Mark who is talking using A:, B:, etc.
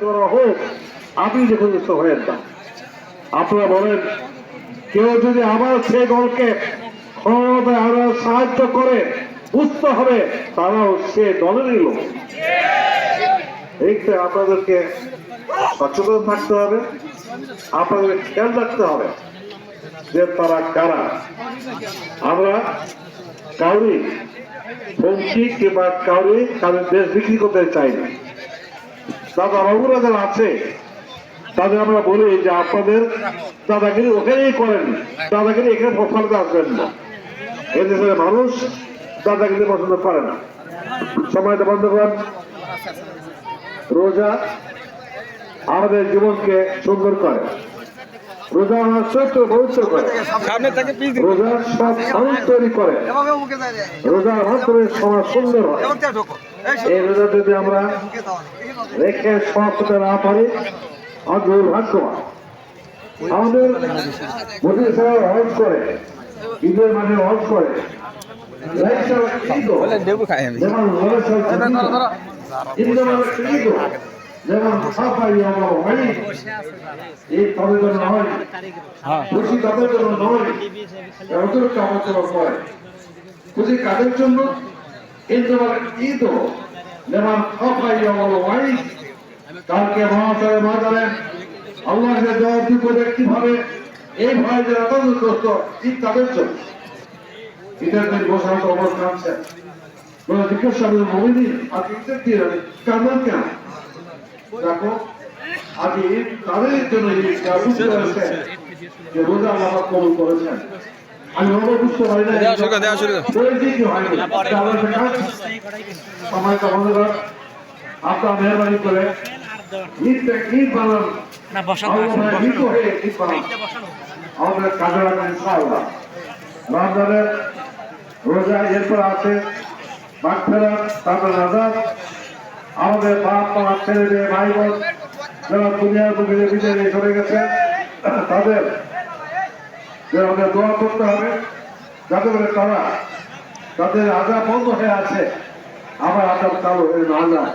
A: হোক, আপনি যে ক্ষতিগ্রস্ত হয়েন না। আপনারা বলেন, কেউ যদি আবার সে দলকে আরো সাহায্য করে, বুঝতে হবে তারাও সে দলেরই লোক। এইটা আপনাদেরকে সচেতন থাকতে হবে, আপনাদের খেয়াল রাখতে হবে যে তারা কারা। আমরা কাউরি হুমকি কিংবা কাউরি তাদের দেশ বিক্রি করতে চাই না। দাদা বাবুরা যারা আছে তাদের আমরা বলি যে আপনাদের দাদাগিরি ওখানেই করেন, দাদাগিরি এখানে ফলাতে আসবেন না। এদেশের মানুষ দাদাগিরি পছন্দ করে না। সময়টা বন্ধ করেন। রোজা আমাদের জীবনকে সুন্দর করে, রোজা আমার চরিত্র পবিত্র করে, রোজা সব মানুষ তৈরি করে, রোজার মাধ্যমে সমাজ সুন্দর হয়। এই রোজা যদি আমরা রেখে সমাজ করতে না পারি, আমাদের ভাগ্যবান। আমাদের মোদী সাহেব হজ করে, ঈদের মাঝে হজ করে, যেমন সাফাই এই তাদের জন্য নয়, খুশি তাদের জন্য নয়, অতিরিক্ত আলোচনা করে খুশি কাদের জন্য। কিন্তু ঈদ যেমন সাফাই কালকে মহাশয় মা জানেন আল্লাহকে জবাব দিতে কিভাবে এই ভয় যারা আতঙ্কগ্রস্ত, ঈদ তাদের জন্য। ঈদের দিন বসান্ত অবস্থা আছে, জিজ্ঞাসা মমিন আর ঈদের দিয়ে কাঁদেন কেন? দেখো আজ ঈদ তাদের জন্য বুঝতে পারছে যে রোজা আল্লাহ কবুল করেছেন। আমি বুঝতে পারি না সময়টা বন্ধ কর। আপনার মেহরবানি করে ঈদ বানান, আমাদের কাজে লাগান ইনশাআল্লাহ। রমজানের রোজা এরপর আছে মাগফিরাত, তারপর নাজাত। আমাদের বাপ মা ছেলে মেয়ে ভাই বোন যারা দুনিয়ার বুকে বিদায় চলে গেছে, তাদের আমাদের দোয়া করতে হবে যাতে করে তারা তাদের আজাব বন্ধ হয়ে আছে, আবার আজাব চালু হয়ে না যায়।